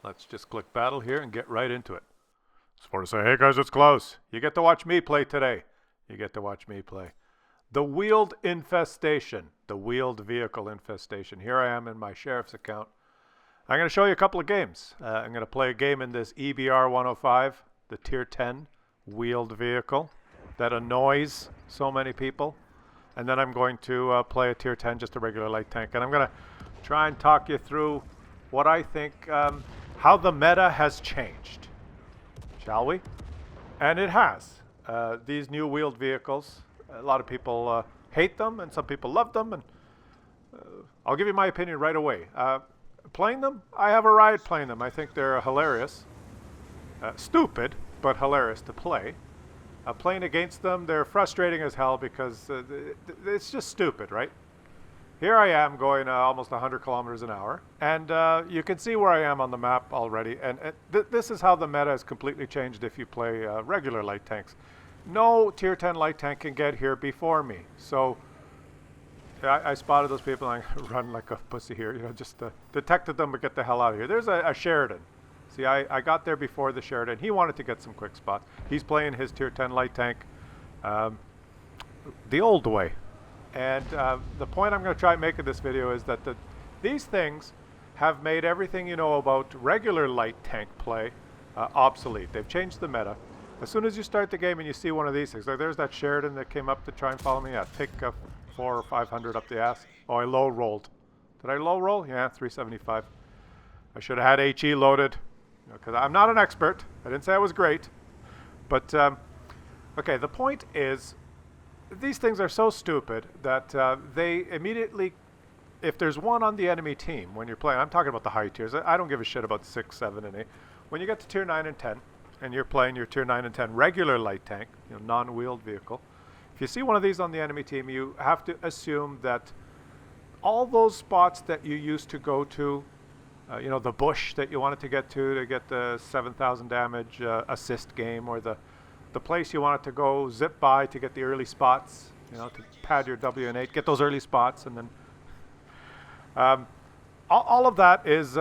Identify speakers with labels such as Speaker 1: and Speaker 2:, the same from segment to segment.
Speaker 1: Let's just click battle here and get right into it. It's for to say, hey guys, it's Klaus. You get to watch me play today. You get to watch me play. The wheeled infestation, the wheeled vehicle infestation. Here I am in my sheriff's account. I'm going to show you a couple of games. I'm going to play a game in this EBR 105, the tier 10 wheeled vehicle that annoys so many people. And then I'm going to play a tier 10, just a regular light tank. And I'm going to try and talk you through what I think, how the meta has changed. Shall we? And it has. These new wheeled vehicles, a lot of people hate them and some people love them. And I'll give you my opinion right away. Playing them, I have a ride playing them. I think they're hilarious. Stupid, but hilarious to play. Playing against them, they're frustrating as hell because it's just stupid, right? Here I am going almost 100 kilometers an hour, and you can see where I am on the map already. And this is how the meta has completely changed if you play regular light tanks. No tier 10 light tank can get here before me. So I spotted those people and I run like a pussy here, just detected them, but get the hell out of here. There's a Sheridan. See, I got there before the Sheridan. He wanted to get some quick spots. He's playing his tier 10 light tank the old way. And the point I'm going to try and make in this video is that these things have made everything you know about regular light tank play obsolete. They've changed the meta. As soon as you start the game and you see one of these things, like there's that Sheridan that came up to try and follow me. Yeah, take 400 or 500 up the ass. Oh, I low rolled. Did I low roll? Yeah, 375. I should have had HE loaded, because I'm not an expert. I didn't say I was great. But, okay, the point is, these things are so stupid that they immediately, if there's one on the enemy team when you're playing, I'm talking about the high tiers. I don't give a shit about 6, 7, and 8. When you get to tier 9 and 10, and you're playing your tier 9 and 10 regular light tank, non-wheeled vehicle, if you see one of these on the enemy team, you have to assume that all those spots that you used to go to, the bush that you wanted to get the 7,000 damage assist game, or the place you wanted to go zip by to get the early spots, to pad your W and 8, get those early spots, and then all of that is,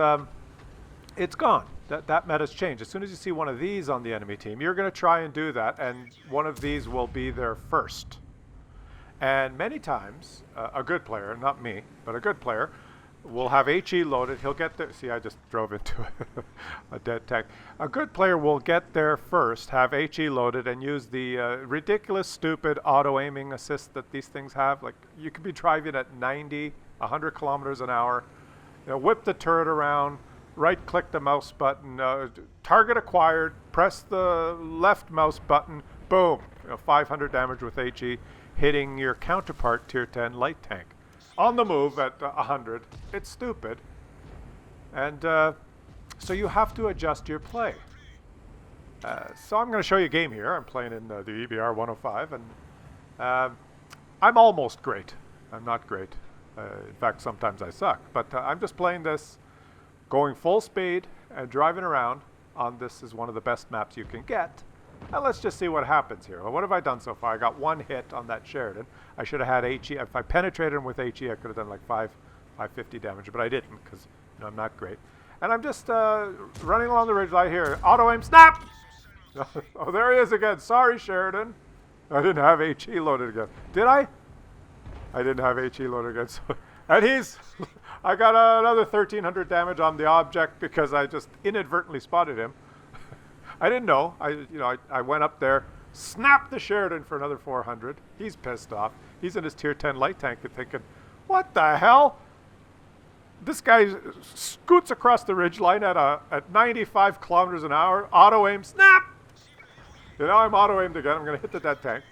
Speaker 1: it's gone. That meta's changed. As soon as you see one of these on the enemy team, you're going to try and do that, and one of these will be there first. And many times, a good player, not me, but a good player, will have HE loaded. He'll get there. See, I just drove into a dead tank. A good player will get there first, have HE loaded, and use the ridiculous, stupid auto-aiming assist that these things have. Like, you could be driving at 90, 100 kilometers an hour, whip the turret around, right-click the mouse button, target acquired, press the left mouse button, boom, 500 damage with HE, hitting your counterpart tier 10 light tank. On the move at 100. It's stupid. And so you have to adjust your play. So I'm going to show you a game here. I'm playing in the EBR 105, and I'm almost great. I'm not great. In fact, sometimes I suck. But I'm just playing this, going full speed and driving around on this is one of the best maps you can get. And let's just see what happens here. Well, what have I done so far? I got one hit on that Sheridan. I should have had HE. If I penetrated him with HE, I could have done like 550 damage, but I didn't because I'm not great. And I'm just running along the ridge right here. Auto aim, snap! Oh, there he is again. Sorry, Sheridan. I didn't have HE loaded again. Did I? I didn't have HE loaded again. So, and I got another 1,300 damage on the object because I just inadvertently spotted him. I didn't know. I went up there, snapped the Sheridan for another 400. He's pissed off. He's in his tier 10 light tank and thinking, what the hell? This guy scoots across the ridgeline at 95 kilometers an hour, auto aim, snap! I'm auto aimed again. I'm going to hit the dead tank.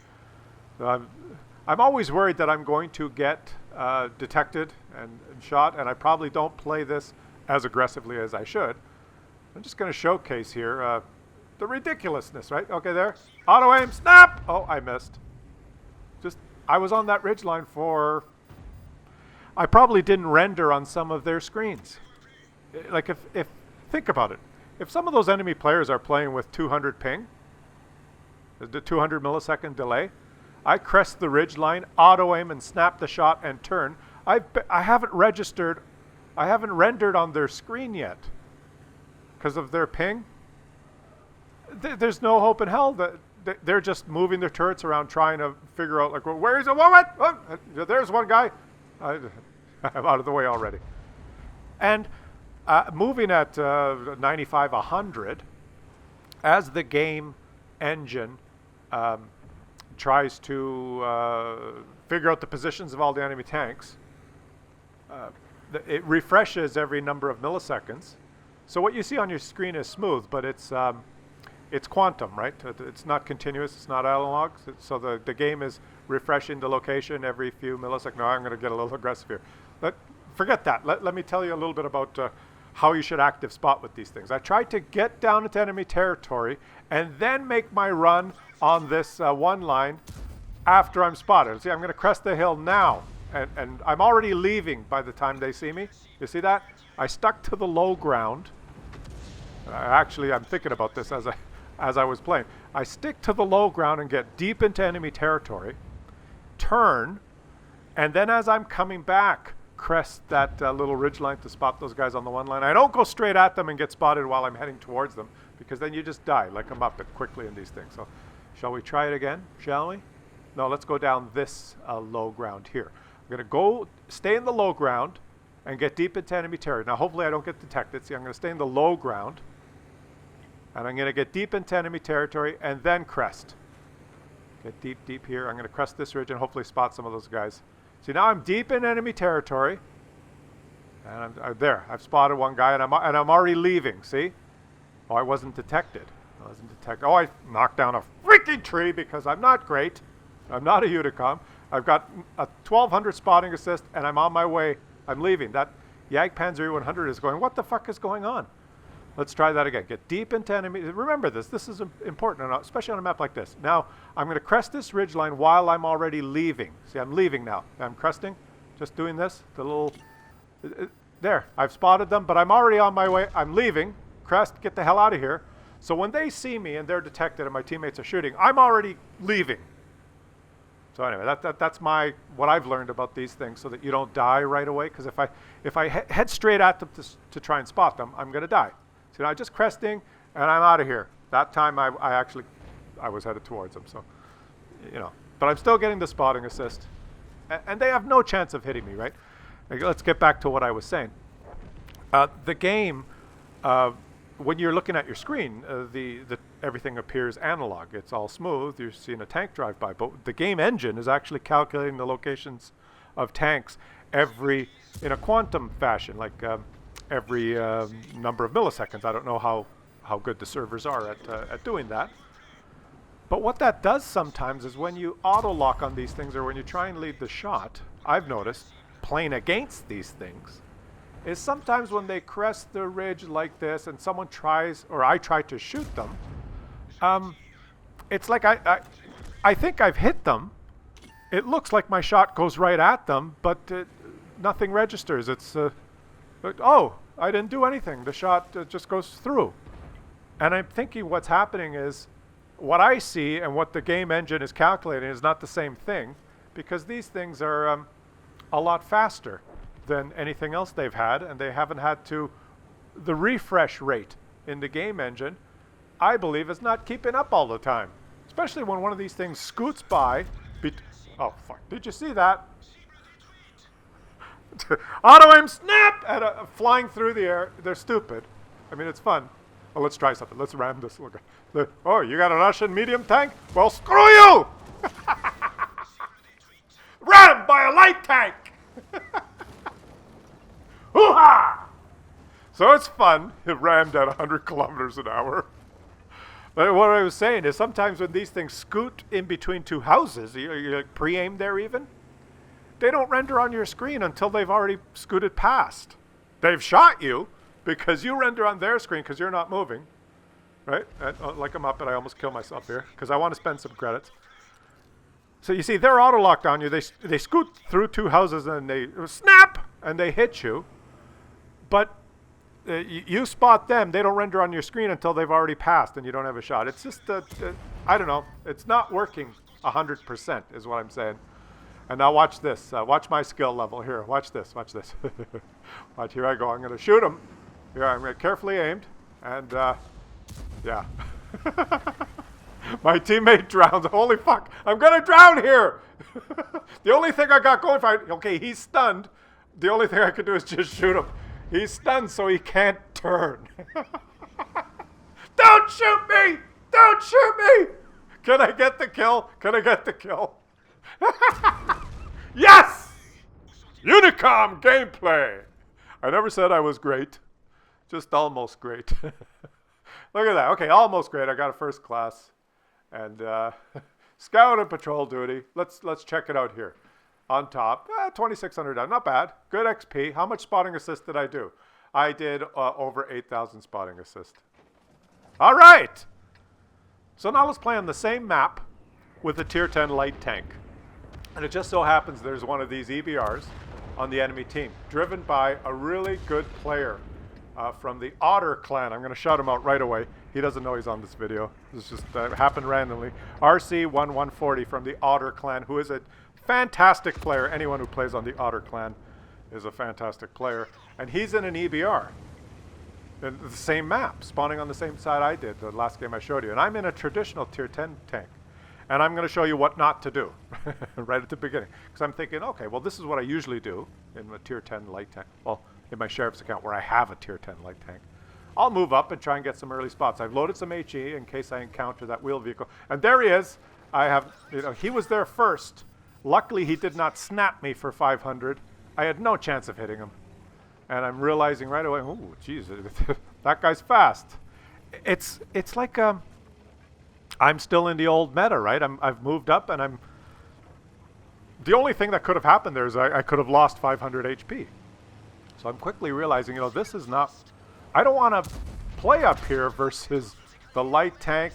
Speaker 1: I'm always worried that I'm going to get detected and shot, and I probably don't play this as aggressively as I should. I'm just going to showcase here the ridiculousness, right? Okay, there. Auto aim, snap! Oh, I missed. I was on that ridgeline for... I probably didn't render on some of their screens. Like, if think about it. If some of those enemy players are playing with 200 ping, the 200 millisecond delay, I crest the ridgeline, auto aim, and snap the shot and turn. I haven't rendered on their screen yet. because of their ping, there's no hope in hell. They're just moving their turrets around trying to figure out, like, well, where is it? What? Oh, there's one guy. I'm out of the way already. And moving at 95, 100, as the game engine tries to figure out the positions of all the enemy tanks, it refreshes every number of milliseconds. So what you see on your screen is smooth, but it's quantum, right? It's not continuous, it's not analog. So the game is refreshing the location every few milliseconds. No, I'm going to get a little aggressive here. Forget that. Let me tell you a little bit about how you should active spot with these things. I tried to get down into enemy territory and then make my run on this one line after I'm spotted. See, I'm going to crest the hill now, and I'm already leaving by the time they see me. You see that? I stuck to the low ground. Actually, I'm thinking about this as I was playing. I stick to the low ground and get deep into enemy territory, turn, and then as I'm coming back, crest that little ridge line to spot those guys on the one line. I don't go straight at them and get spotted while I'm heading towards them, because then you just die like a muppet quickly in these things. So shall we try it again, shall we? No, let's go down this low ground here. I'm going to stay in the low ground and get deep into enemy territory. Now hopefully I don't get detected. See, I'm going to stay in the low ground, and I'm going to get deep into enemy territory and then crest. Get deep here. I'm going to crest this ridge and hopefully spot some of those guys. See, now I'm deep in enemy territory, and I'm there. I've spotted one guy, and I'm already leaving. See? Oh, I wasn't detected. Oh, I knocked down a freaking tree because I'm not great. I'm not a Unicom. I've got a 1200 spotting assist, and I'm on my way. I'm leaving. That Jagdpanzer E100 is going, what the fuck is going on? Let's try that again. Get deep into enemy. Remember this. This is important, especially on a map like this. Now, I'm going to crest this ridgeline while I'm already leaving. See, I'm leaving now. I'm cresting. Just doing this. The little... there. I've spotted them, but I'm already on my way. I'm leaving. Crest. Get the hell out of here. So when they see me and they're detected and my teammates are shooting, I'm already leaving. So anyway, that's what I've learned about these things, so that you don't die right away. Because if I head straight at them to try and spot them, I'm going to die. So I'm just cresting, and I'm out of here. That time I was headed towards them. So, but I'm still getting the spotting assist, and they have no chance of hitting me, right? Let's get back to what I was saying. The game, when you're looking at your screen, everything appears analog. It's all smooth. You're seeing a tank drive by, but the game engine is actually calculating the locations of tanks in a quantum fashion, like every number of milliseconds. I don't know how good the servers are at doing that. But what that does sometimes is when you auto-lock on these things, or when you try and lead the shot, I've noticed, playing against these things, is sometimes when they crest the ridge like this and someone tries, or I try to shoot them, it's like I think I've hit them. It looks like my shot goes right at them, but nothing registers. It's, oh, I didn't do anything. The shot just goes through. And I'm thinking what's happening is what I see and what the game engine is calculating is not the same thing, because these things are a lot faster than anything else they've had, and they haven't had to... The refresh rate in the game engine, I believe, is not keeping up all the time. Especially when one of these things scoots by. Oh, fuck. Did you see that? Auto-aim snap! And flying through the air. They're stupid. I mean, it's fun. Oh, let's try something. Let's ram this. Oh, you got a Russian medium tank? Well, screw you! Rammed by a light tank! Hoo-ha! So it's fun. It rammed at 100 kilometers an hour. But what I was saying is sometimes when these things scoot in between two houses, you pre-aim there even, they don't render on your screen until they've already scooted past. They've shot you because you render on their screen because you're not moving. Right? Like a muppet, I almost kill myself here because I want to spend some credits. So you see, they're auto-locked on you. They scoot through two houses and they snap and they hit you. But you spot them, they don't render on your screen until they've already passed and you don't have a shot. It's just, I don't know, it's not working 100% is what I'm saying. And now watch this. Watch my skill level here. Watch this. Watch this. Watch, here I go. I'm going to shoot him. Here, I'm carefully aimed. And, yeah. My teammate drowns. Holy fuck, I'm gonna drown here! The only thing I got going for it, okay, he's stunned. The only thing I could do is just shoot him. He's stunned, so he can't turn. Don't shoot me! Don't shoot me! Can I get the kill? Can I get the kill? Yes! Unicom gameplay! I never said I was great. Just almost great. Look at that. Okay, almost great. I got a first class. And scout and patrol duty. Let's check it out here. On top, 2,600 down. Not bad. Good XP. How much spotting assist did I do? I did over 8,000 spotting assist. All right. So now let's play on the same map with a tier 10 light tank. And it just so happens there's one of these EBRs on the enemy team, driven by a really good player from the Otter clan. I'm going to shout him out right away. He doesn't know he's on this video. This just happened randomly. RC1140 from the Otter clan, who is a fantastic player. Anyone who plays on the Otter clan is a fantastic player. And he's in an EBR. In the same map, spawning on the same side I did the last game I showed you. And I'm in a traditional tier 10 tank. And I'm going to show you what not to do right at the beginning. Because I'm thinking, okay, well, this is what I usually do in a tier 10 light tank. Well, in my sheriff's account where I have a tier 10 light tank. I'll move up and try and get some early spots. I've loaded some HE in case I encounter that wheeled vehicle. And there he is. I have, he was there first. Luckily, he did not snap me for 500. I had no chance of hitting him. And I'm realizing right away, oh, geez, that guy's fast. It's like I'm still in the old meta, right? I've moved up, and the only thing that could have happened there is I could have lost 500 HP. So I'm quickly realizing, this is not. I don't want to play up here versus the light tank.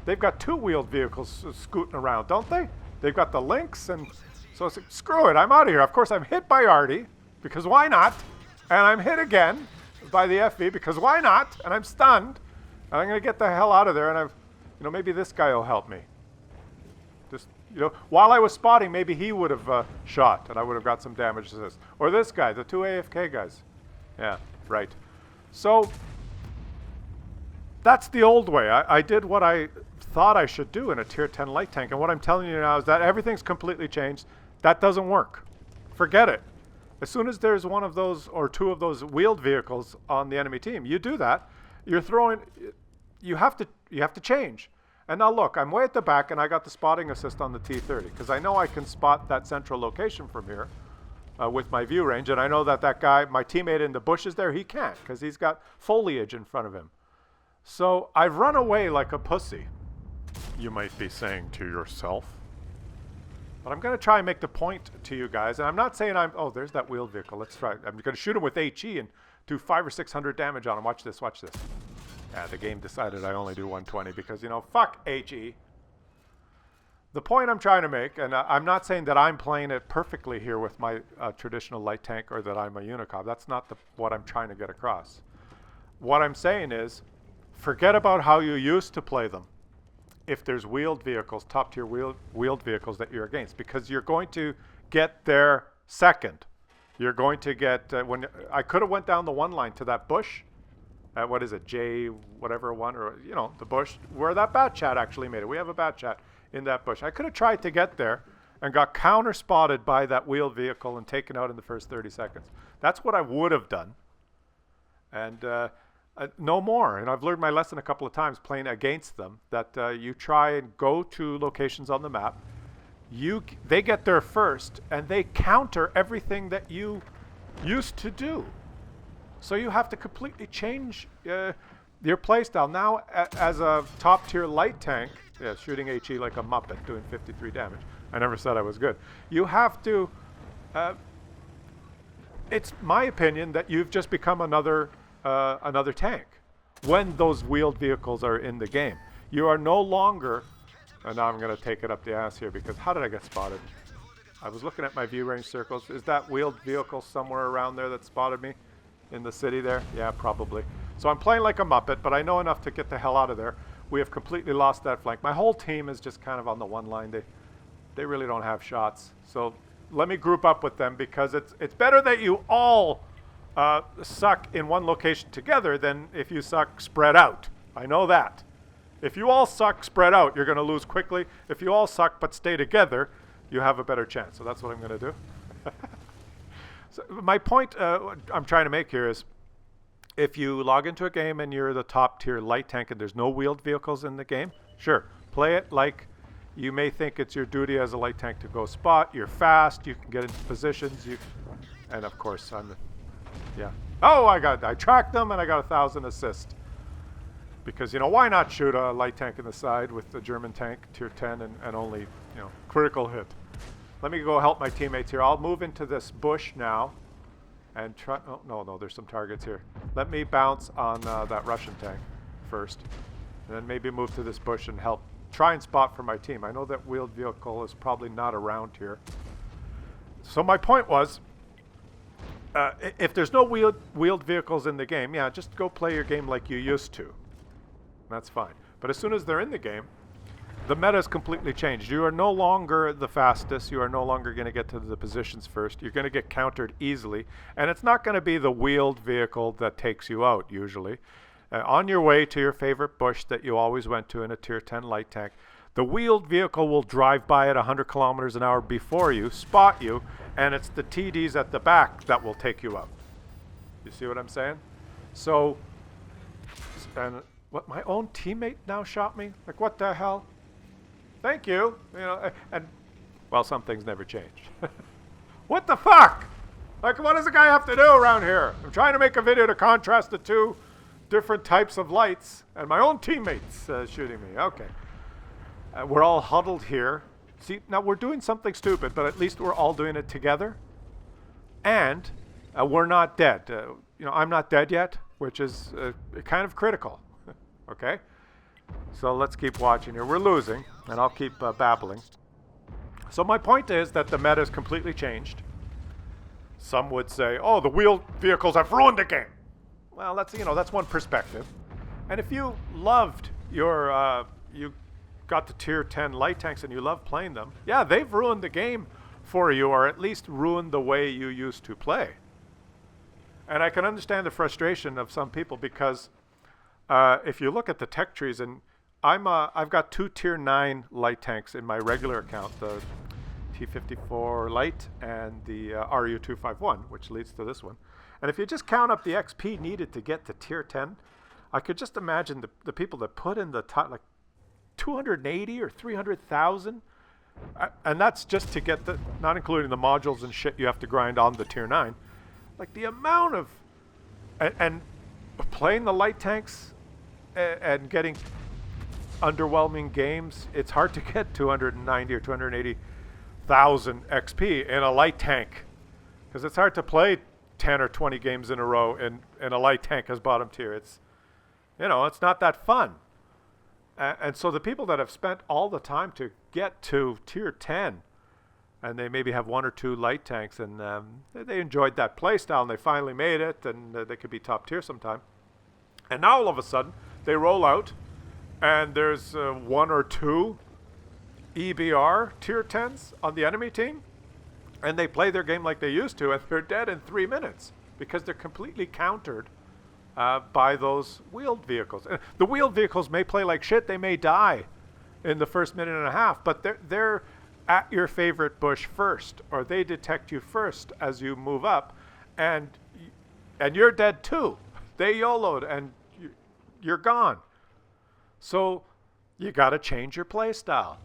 Speaker 1: They've got two-wheeled vehicles scooting around, don't they? They've got the Lynx, and so it's like, screw it, I'm out of here. Of course, I'm hit by Artie, because why not? And I'm hit again by the FV, because why not? And I'm stunned, and I'm going to get the hell out of there, and maybe this guy will help me. Just, while I was spotting, maybe he would have shot, and I would have got some damage assist. Or this guy, the two AFK guys. Yeah, right. So, that's the old way. I did what I thought I should do in a tier 10 light tank, and what I'm telling you now is that everything's completely changed. That doesn't work. Forget it. As soon as there's one of those or two of those wheeled vehicles on the enemy team, you do that. You're throwing. You have to change. And now look, I'm way at the back, and I got the spotting assist on the T30 because I know I can spot that central location from here with my view range, and I know that guy, my teammate in the bushes there, he can't because he's got foliage in front of him. So I've run away like a pussy. You might be saying to yourself. But I'm going to try and make the point to you guys. And I'm not saying oh, there's that wheeled vehicle. Let's try it. I'm going to shoot him with HE and do 500 or 600 damage on him. Watch this, watch this. Yeah, the game decided I only do 120 because, fuck HE. The point I'm trying to make, and I'm not saying that I'm playing it perfectly here with my traditional light tank or that I'm a Unicom. That's not what I'm trying to get across. What I'm saying is, forget about how you used to play them. If there's wheeled vehicles, top tier wheeled vehicles that you're against, because you're going to get there second. You're going to get, when I could have went down the one line to that bush, what is it, J whatever one, or, the bush, where that bat chat actually made it. We have a bat chat in that bush. I could have tried to get there and got counter spotted by that wheeled vehicle and taken out in the first 30 seconds. That's what I would have done. And, no more, and I've learned my lesson a couple of times playing against them, that you try and go to locations on the map, they get there first, and they counter everything that you used to do. So you have to completely change your playstyle. Now, as a top-tier light tank, shooting HE like a muppet, doing 53 damage. I never said I was good. You have to, it's my opinion that you've just become another tank when those wheeled vehicles are in the game. You are no longer, and now I'm going to take it up the ass here because how did I get spotted? I was looking at my view range circles. Is that wheeled vehicle somewhere around there that spotted me in the city there? Yeah, probably. So I'm playing like a muppet, but I know enough to get the hell out of there. We have completely lost that flank. My whole team is just kind of on the one line. They really don't have shots. So let me group up with them because it's better that you all suck in one location together than if you suck spread out. I know that. If you all suck spread out, you're going to lose quickly. If you all suck but stay together, you have a better chance. So that's what I'm going to do. So my point I'm trying to make here is, if you log into a game and you're the top tier light tank and there's no wheeled vehicles in the game, sure, play it like you may think it's your duty as a light tank to go spot. You're fast, you can get into positions, and of course yeah. Oh, I tracked them and I got 1,000 assist. Because, you know, why not shoot a light tank in the side with the German tank, tier 10, and only, you know, critical hit. Let me go help my teammates here. I'll move into this bush now and try, oh, no, there's some targets here. Let me bounce on that Russian tank first, and then maybe move to this bush and help try and spot for my team. I know that wheeled vehicle is probably not around here. So my point was, if there's no wheeled vehicles in the game, yeah, just go play your game like you used to. That's fine. But as soon as they're in the game, the meta is completely changed. You are no longer the fastest. You are no longer going to get to the positions first. You're going to get countered easily. And it's not going to be the wheeled vehicle that takes you out, usually. On your way to your favorite bush that you always went to in a tier 10 light tank, the wheeled vehicle will drive by at 100 kilometers an hour before you, spot you, and it's the TDs at the back that will take you out. You see what I'm saying? So, and what, my own teammate now shot me? Like, what the hell? Thank you. You know, and well, some things never change. What the fuck? Like, what does a guy have to do around here? I'm trying to make a video to contrast the two different types of lights, and my own teammates shooting me. Okay. We're all huddled here. See, now we're doing something stupid, but at least we're all doing it together. And we're not dead. You know, I'm not dead yet, which is kind of critical. Okay? So let's keep watching here. We're losing, and I'll keep babbling. So my point is that the meta has completely changed. Some would say, oh, the wheeled vehicles have ruined the game. Well, that's, you know, that's one perspective. And if you loved your, you got the tier 10 light tanks and you love playing them, yeah, they've ruined the game for you, or at least ruined the way you used to play. And I can understand the frustration of some people, because if you look at the tech trees, and I've got 2 tier 9 light tanks in my regular account, the T54 light and the RU251, which leads to this one. And if you just count up the XP needed to get to tier 10, I could just imagine the people that put in the like 280 or 300,000, and that's just to get the, not including the modules and shit you have to grind on the tier 9. Like the amount of, and playing the light tanks and getting underwhelming games, it's hard to get 290 or 280,000 XP in a light tank, because it's hard to play 10 or 20 games in a row in a light tank as bottom tier. It's, you know, it's not that fun. And so the people that have spent all the time to get to tier 10, and they maybe have 1 or 2 light tanks, and they enjoyed that play style, and they finally made it, and they could be top tier sometime. And now all of a sudden, they roll out, and there's 1 or 2 EBR tier 10s on the enemy team, and they play their game like they used to, and they're dead in 3 minutes because they're completely countered by those wheeled vehicles. The wheeled vehicles may play like shit. They may die in the first minute and a half, but they're at your favorite bush first, or they detect you first as you move up, and you're dead too. They YOLO'd, and you're gone. So you got to change your play style.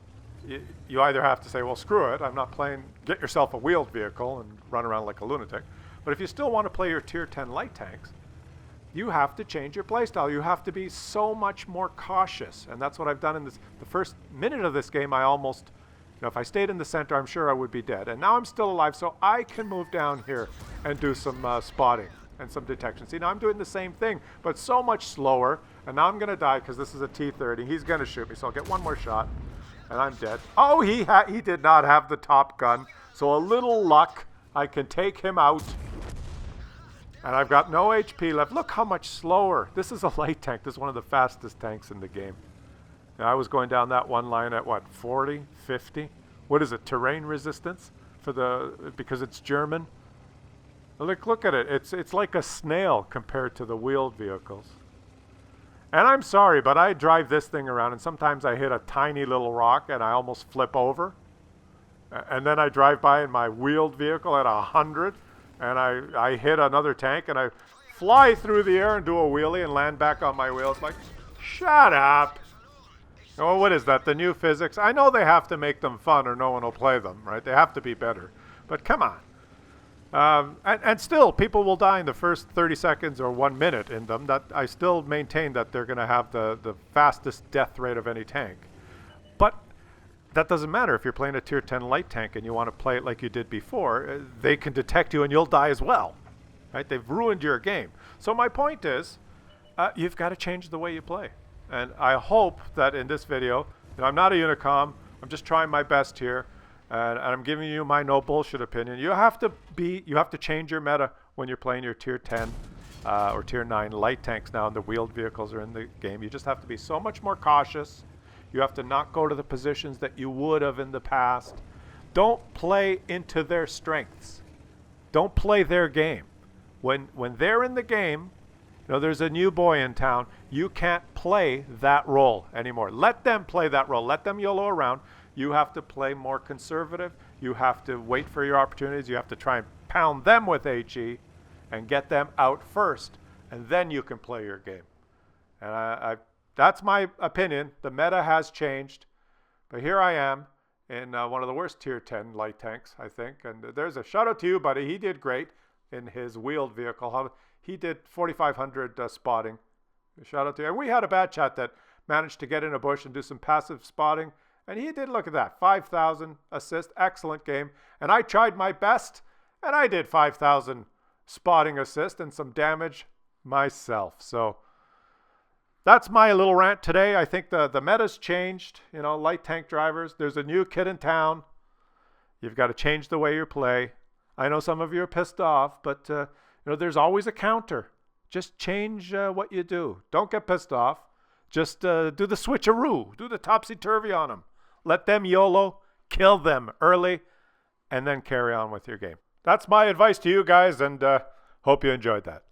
Speaker 1: You either have to say, well, screw it, I'm not playing, get yourself a wheeled vehicle and run around like a lunatic. But if you still want to play your tier 10 light tanks, you have to change your playstyle. You have to be so much more cautious. And that's what I've done in the first minute of this game. I almost, you know, if I stayed in the center, I'm sure I would be dead. And now I'm still alive, so I can move down here and do some spotting and some detection. See, now I'm doing the same thing, but so much slower. And now I'm going to die because this is a T30. He's going to shoot me, so I'll get one more shot, and I'm dead. Oh, he did not have the top gun, so a little luck, I can take him out. And I've got no HP left. Look how much slower. This is a light tank. This is one of the fastest tanks in the game. Now, I was going down that one line at what, 40, 50? What is it, terrain resistance for because it's German? Look at it. It's like a snail compared to the wheeled vehicles. And I'm sorry, but I drive this thing around, and sometimes I hit a tiny little rock and I almost flip over. And then I drive by in my wheeled vehicle at 100, and I hit another tank, and I fly through the air and do a wheelie and land back on my wheels. Like, shut up. Oh, what is that? The new physics? I know they have to make them fun or no one will play them, right? They have to be better. But come on. And still, people will die in the first 30 seconds or 1 minute in them. That I still maintain that they're going to have the fastest death rate of any tank. But that doesn't matter if you're playing a tier 10 light tank and you want to play it like you did before. They can detect you and you'll die as well. Right? They've ruined your game. So my point is, you've got to change the way you play. And I hope that in this video, I'm not a Unicom, I'm just trying my best here. And I'm giving you my no bullshit opinion. You have to change your meta when you're playing your tier 10 or tier 9 light tanks now, and the wheeled vehicles are in the game. You just have to be so much more cautious. You have to not go to the positions that you would have in the past. Don't play into their strengths. Don't play their game. When they're in the game, there's a new boy in town. You can't play that role anymore. Let them play that role. Let them YOLO around. You have to play more conservative. You have to wait for your opportunities. You have to try and pound them with HE and get them out first, and then you can play your game. And that's my opinion. The meta has changed, but here I am in one of the worst tier 10 light tanks, I think. And there's a shout out to you, buddy. He did great in his wheeled vehicle. He did 4,500 spotting. Shout out to you. And we had a bad chat that managed to get in a bush and do some passive spotting. And he did, look at that, 5,000 assist, excellent game. And I tried my best, and I did 5,000 spotting assist and some damage myself. So that's my little rant today. I think the meta's changed, light tank drivers. There's a new kid in town. You've got to change the way you play. I know some of you are pissed off, but there's always a counter. Just change what you do. Don't get pissed off. Just do the switcheroo. Do the topsy-turvy on them. Let them YOLO, kill them early, and then carry on with your game. That's my advice to you guys, and hope you enjoyed that.